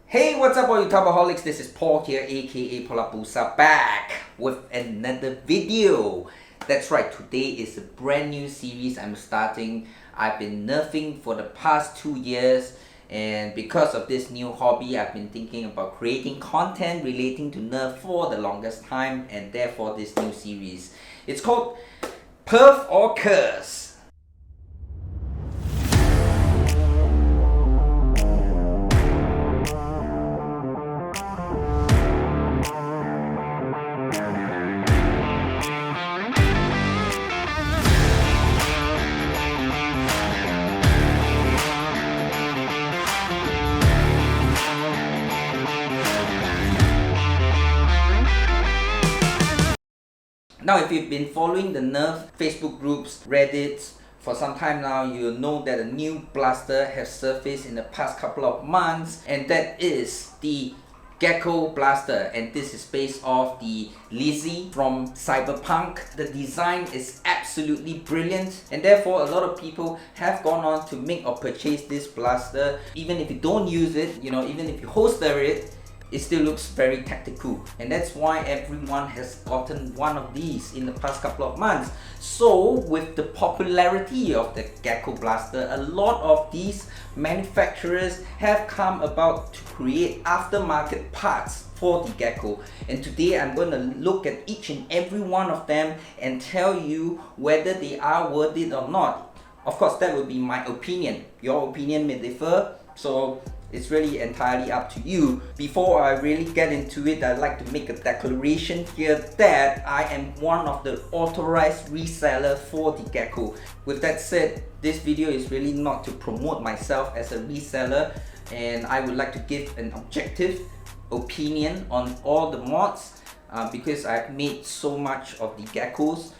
Hey, what's up all you Tabaholics? This is Paul here, aka Paulabusa, back with another video. That's right, today is a brand new series I'm starting. I've been nerfing for the past 2 years, and because of this new hobby, I've been thinking about creating content relating to nerf for the longest time, and therefore this new series. It's called Perf or Curse. Now, if you've been following the Nerf Facebook groups, Reddits for some time now, you'll know that a new blaster has surfaced in the past couple of months, and that is the Gecko Blaster, and this is based off the Lizzie from Cyberpunk. The design is absolutely brilliant, and therefore a lot of people have gone on to make or purchase this blaster. Even if you don't use it, even if you holster it, it still looks very tactical, and that's why everyone has gotten one of these in the past couple of months. So with the popularity of the Gecko Blaster, a lot of these manufacturers have come about to create aftermarket parts for the Gecko, and today I'm going to look at each and every one of them and tell you whether they are worth it or not. Of course, that would be my opinion. Your opinion may differ, so it's really entirely up to you. Before I really get into it, I'd like to make a declaration here that I am one of the authorized reseller for the Gecko. With that said, this video is really not to promote myself as a reseller, and I would like to give an objective opinion on all the mods because I've made so much of the Geckos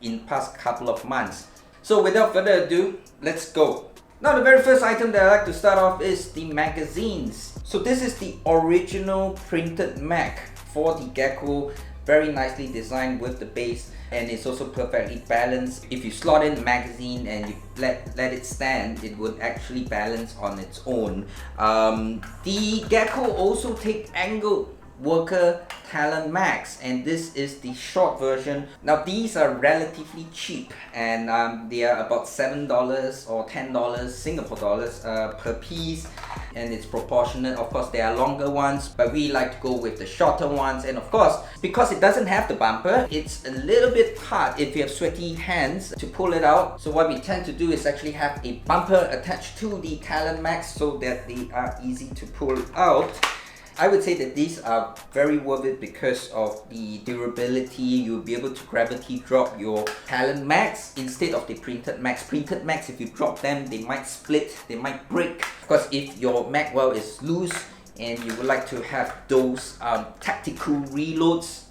in past couple of months. So without further ado, let's go. Now, the very first item that I like to start off is the magazines. So this is the original printed mag for the Gecko, very nicely designed with the base, and it's also perfectly balanced. If you slot in the magazine and you let it stand, it would actually balance on its own. The Gecko also take angled worker talent mags, and this is the short version. Now these are relatively cheap, and they are about $7 or $10 Singapore dollars per piece, and it's proportionate. Of course, there are longer ones, but we like to go with the shorter ones. And of course, because it doesn't have the bumper, it's a little bit hard if you have sweaty hands to pull it out. So what we tend to do is actually have a bumper attached to the talent mags so that they are easy to pull out. I would say that these are very worth it because of the durability. You'll be able to gravity drop your talent mags instead of the printed mags. Printed mags, if you drop them, they might split, they might break. Of course, if your mag well is loose and you would like to have those tactical reloads,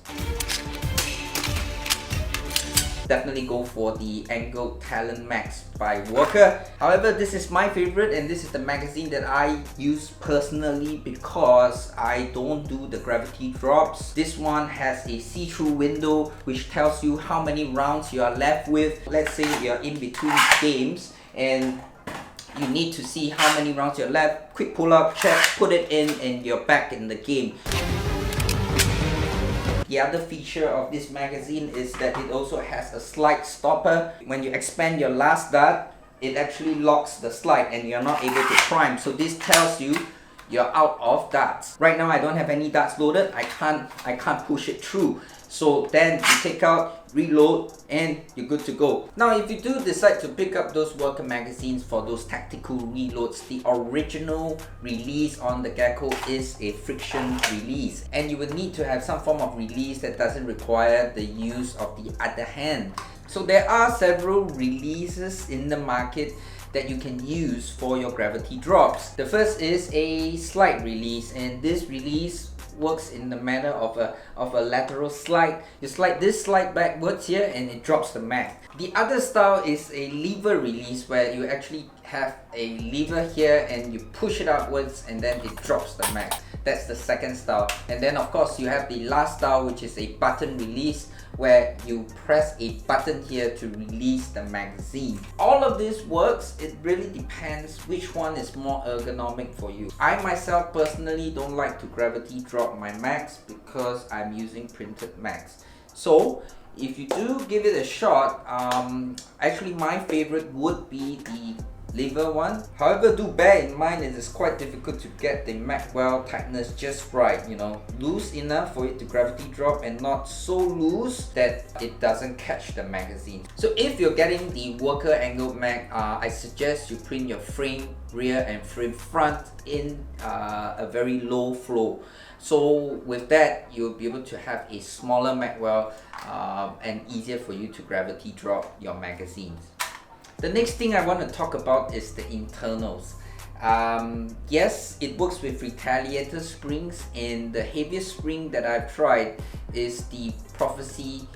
definitely go for the angled talent mags by Worker. However, this is my favorite, and this is the magazine that I use personally because I don't do the gravity drops. This one has a see-through window which tells you how many rounds you are left with. Let's say you're in between games and you need to see how many rounds you're left. Quick pull up, check, put it in, and you're back in the game. The other feature of this magazine is that it also has a slide stopper. When you expand your last dart, it actually locks the slide and you're not able to prime. So this tells you you're out of darts. Right now I don't have any darts loaded. I can't push it through. So then you take out, reload, and you're good to go. Now, if you do decide to pick up those worker magazines for those tactical reloads, the original release on the Gecko is a friction release, and you would need to have some form of release that doesn't require the use of the other hand. So there are several releases in the market that you can use for your gravity drops. The first is a slide release, and this release works in the manner of a lateral slide. You slide this slide backwards here and it drops the mag. The other style is a lever release where you actually have a lever here and you push it upwards and then it drops the mag. That's the second style. And then of course you have the last style, which is a button release, where you press a button here to release the magazine. All of this works. It really depends which one is more ergonomic for you. I myself personally don't like to gravity drop my mags because I'm using printed mags. So if you do give it a shot, actually my favorite would be the lever one. However, do bear in mind it is quite difficult to get the mag well tightness just right, you know, loose enough for it to gravity drop and not so loose that it doesn't catch the magazine. So if you're getting the worker angled mag, I suggest you print your frame rear and frame front in a very low flow. So with that, you'll be able to have a smaller mag well and easier for you to gravity drop your magazines. The next thing I want to talk about is the internals. Yes, it works with retaliator springs, and the heaviest spring that I've tried is the Prophecy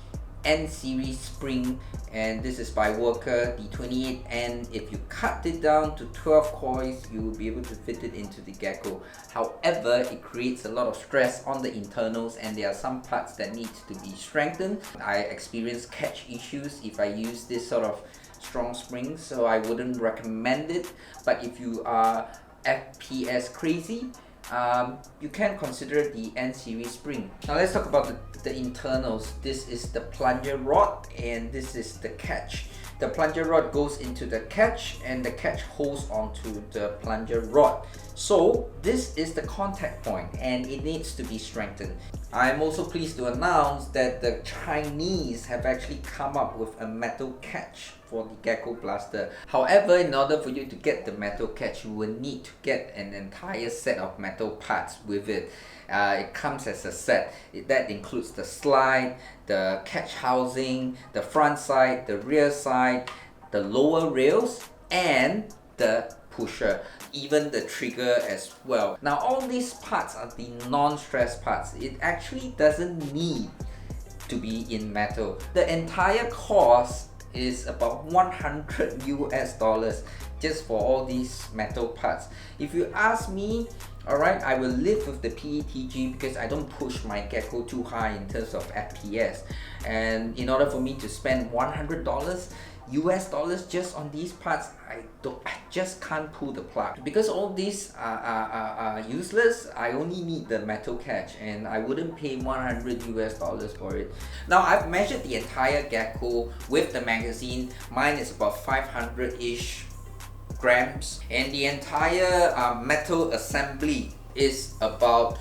N series spring, and this is by Worker, the 28N. If you cut it down to 12 coils, you will be able to fit it into the Gecko. However, it creates a lot of stress on the internals and there are some parts that need to be strengthened. I experience catch issues if I use this sort of strong springs, so I wouldn't recommend it. But if you are FPS crazy, you can consider the N series spring. Now let's talk about the internals. This is the plunger rod and this is the catch. The plunger rod goes into the catch and the catch holds onto the plunger rod. So this is the contact point and it needs to be strengthened. I'm also pleased to announce that the Chinese have actually come up with a metal catch for the Gecko Blaster. However, in order for you to get the metal catch, you will need to get an entire set of metal parts with it. It comes as a set. That includes the slide, the catch housing, the front side, the rear side, the lower rails, and the pusher, even the trigger as well. Now all these parts are the non-stress parts. It actually doesn't need to be in metal. The entire cost is about $100 US just for all these metal parts. If you ask me, alright, I will live with the PETG because I don't push my Gecko too high in terms of FPS, and in order for me to spend $100 US just on these parts, I just can't pull the plug. Because all these are useless, I only need the metal catch and I wouldn't pay $100 US for it. Now I've measured the entire Gecko with the magazine. Mine is about 500-ish grams and the entire metal assembly is about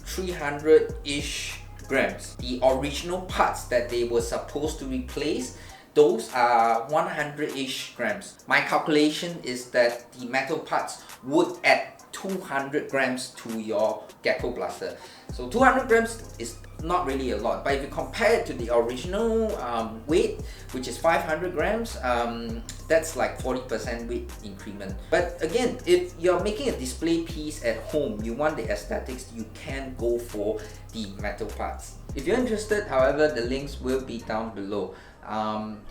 300-ish grams. The original parts that they were supposed to replace, those are 100-ish grams. My calculation is that the metal parts would add 200 grams to your Gecko Blaster. So 200 grams is not really a lot, but if you compare it to the original weight, which is 500 grams, that's like 40% weight increment. But again, if you're making a display piece at home, you want the aesthetics, you can go for the metal parts. If you're interested, however, the links will be down below.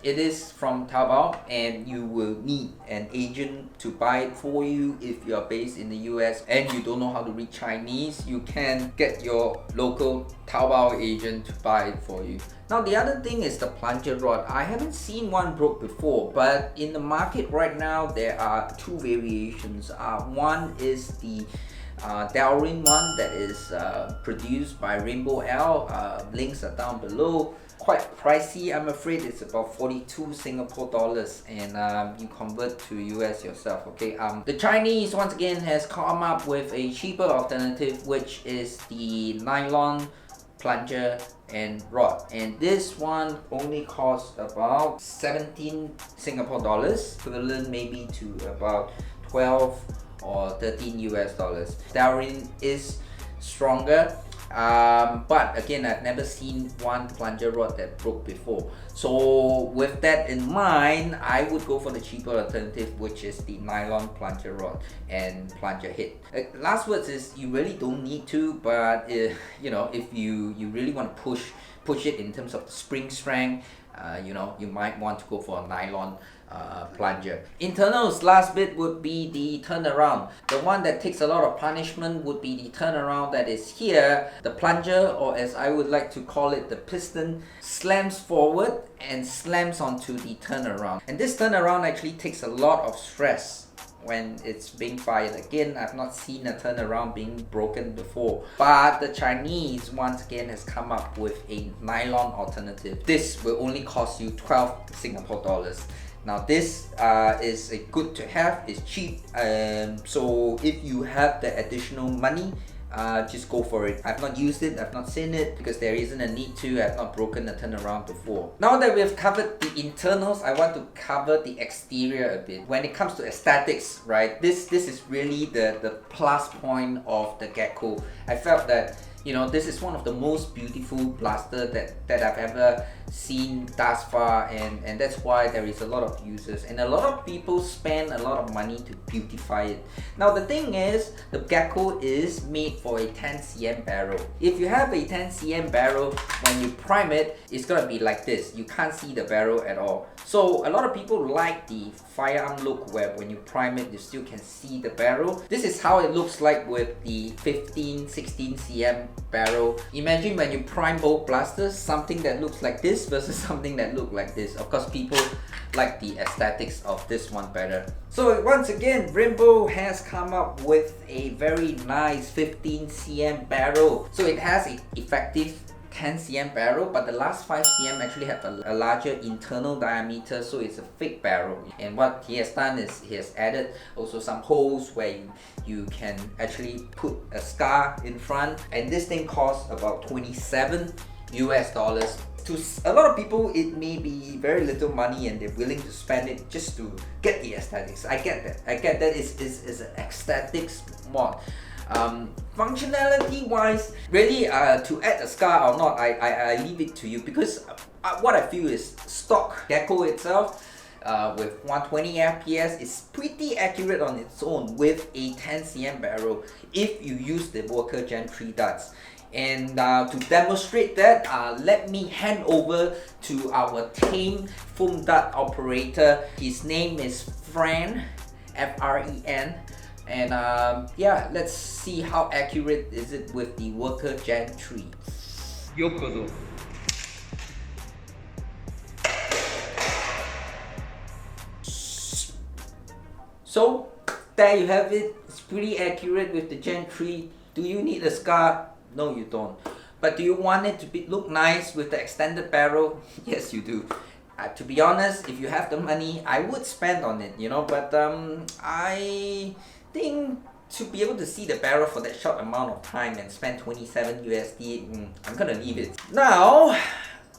It is from Taobao and you will need an agent to buy it for you. If you are based in the US and you don't know how to read Chinese, you can get your local Taobao agent to buy it for you. Now the other thing is the plunger rod. I haven't seen one broke before, but in the market right now there are two variations. One is the Delrin one that is produced by Rainbow L. Links are down below. Quite pricey, I'm afraid. It's about 42 Singapore dollars, and you convert to US yourself, okay? The Chinese once again has come up with a cheaper alternative, which is the nylon plunger and rod, and this one only costs about 17 Singapore dollars, equivalent maybe to about 12 or 13 US dollars. Delrin is stronger, but again, I've never seen one plunger rod that broke before. So with that in mind, I would go for the cheaper alternative, which is the nylon plunger rod and plunger head. Last words is you really don't need to, but you know, if you really want to push push it in terms of the spring strength, you know, you might want to go for a nylon plunger. Internals, last bit would be the turnaround. The one that takes a lot of punishment would be the turnaround that is here. The plunger, or as I would like to call it, the piston, slams forward and slams onto the turnaround. And this turnaround actually takes a lot of stress when it's being fired. Again, I've not seen a turnaround being broken before, but the Chinese once again has come up with a nylon alternative. This will only cost you 12 Singapore dollars. Now this is a good to have, it's cheap, so if you have the additional money, just go for it. I've not used it, I've not seen it because there isn't a need to. I've not broken a turnaround before. Now that we've covered the internals, I want to cover the exterior a bit. When it comes to aesthetics, right, this is really the plus point of the Gecko. I felt that, you know, this is one of the most beautiful blaster that I've ever seen thus far, and that's why there is a lot of users and a lot of people spend a lot of money to beautify it. Now the thing is, the Gecko is made for a 10cm barrel. If you have a 10cm barrel, when you prime it, it's gonna be like this. You can't see the barrel at all. So a lot of people like the firearm look where when you prime it, you still can see the barrel. This is how it looks like with the 15-16cm barrel. Imagine when you prime both blasters, something that looks like this versus something that looks like this. Of course, people like the aesthetics of this one better. So once again, Rainbow has come up with a very nice 15cm barrel. So it has an effective 10cm barrel, but the last 5cm actually have a larger internal diameter, so it's a fake barrel. And what he has done is he has added also some holes where you can actually put a scar in front, and this thing costs about 27 US dollars. To a lot of people, it may be very little money and they're willing to spend it just to get the aesthetics. I get that. It's an aesthetics mod. Functionality wise, really to add a scar or not, I leave it to you, because what I feel is stock Gecko itself with 120 FPS is pretty accurate on its own with a 10cm barrel if you use the Walker Gen 3 darts. And to demonstrate that, let me hand over to our tame foam dart operator. His name is Fren, F-R-E-N. And yeah, let's see how accurate is it with the Walker Gen 3. Yokozo. So there you have it. It's pretty accurate with the Gen 3. Do you need a scar? No, you don't. But do you want it to look nice with the extended barrel? Yes, you do. To be honest, if you have the money, I would spend on it, you know, but I think to be able to see the barrel for that short amount of time and spend 27 USD, I'm gonna leave it. Now,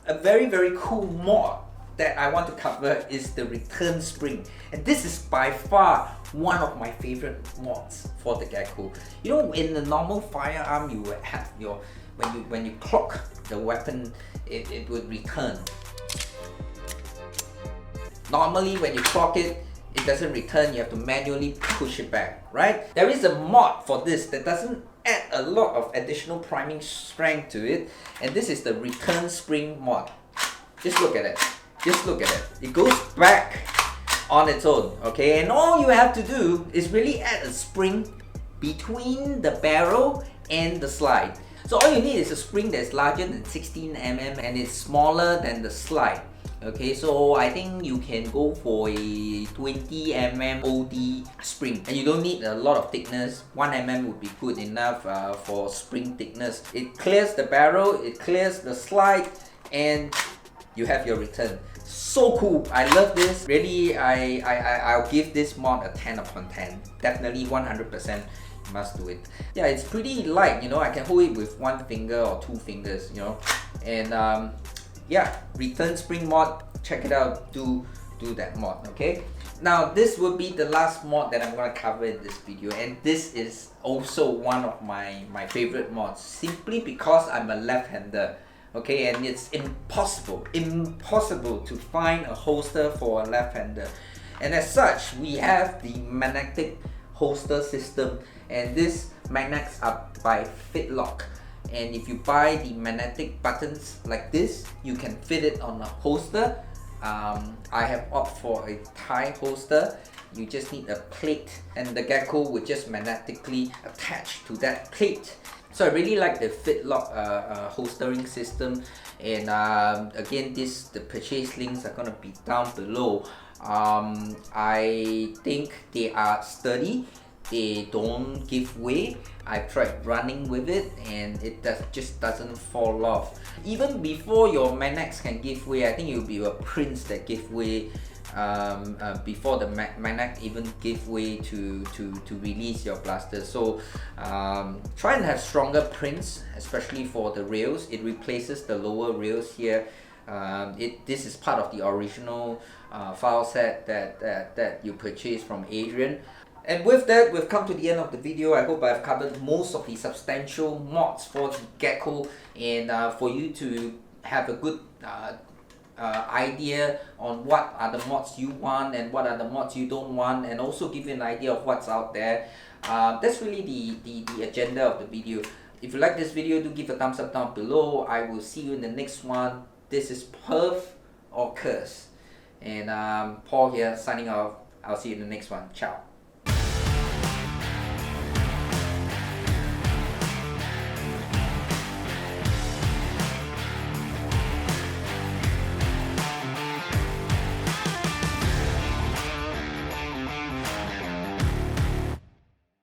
a very cool mod that I want to cover is the return spring, and this is by far one of my favorite mods for the Gecko. You know, in the normal firearm, you would have your when you clock the weapon, it would return. Normally, when you clock it, it doesn't return. You have to manually push it back, right? There is a mod for this that doesn't add a lot of additional priming strength to it, and this is the return spring mod. Just look at it. Just look at it. It goes back on its own, okay? And all you have to do is really add a spring between the barrel and the slide. So all you need is a spring that's larger than 16 mm and it's smaller than the slide. Okay, so I think you can go for a 20 mm OD spring, and you don't need a lot of thickness. 1 mm would be good enough for spring thickness. It clears the barrel, it clears the slide, and you have your return. So cool. I love this. Really, I'll give this mod a 10 upon 10. Definitely 100%. Must do it. Yeah, it's pretty light, you know. I can hold it with 1 finger or 2 fingers, you know. And yeah, return spring mod, check it out. Do that mod, okay? Now this will be the last mod that I'm gonna cover in this video, and this is also one of my favorite mods, simply because I'm a left-hander. Okay, and it's impossible to find a holster for a left-hander, and as such we have the magnetic holster system, and these magnets are by Fitlock, and if you buy the magnetic buttons like this, you can fit it on a holster. I have opted for a tie holster. You just need a plate, and the Gecko would just magnetically attach to that plate. So I really like the Fitlock holstering system, and again, the purchase links are gonna be down below. I think they are sturdy. They don't give way. I've tried running with it and it just doesn't fall off. Even before your magnets can give way, I think it will be your prints that give way before the magnet even give way to release your blaster. So try and have stronger prints, especially for the rails. It replaces the lower rails here. This is part of the original file set that you purchased from Adrian. And with that, we've come to the end of the video. I hope I've covered most of the substantial mods for the Gecko, and for you to have a good idea on what are the mods you want and what are the mods you don't want, and also give you an idea of what's out there. That's really the agenda of the video. If you like this video, do give a thumbs up down below. I will see you in the next one. This is Perf or Curse, and Paul here signing off. I'll see you in the next one. Ciao.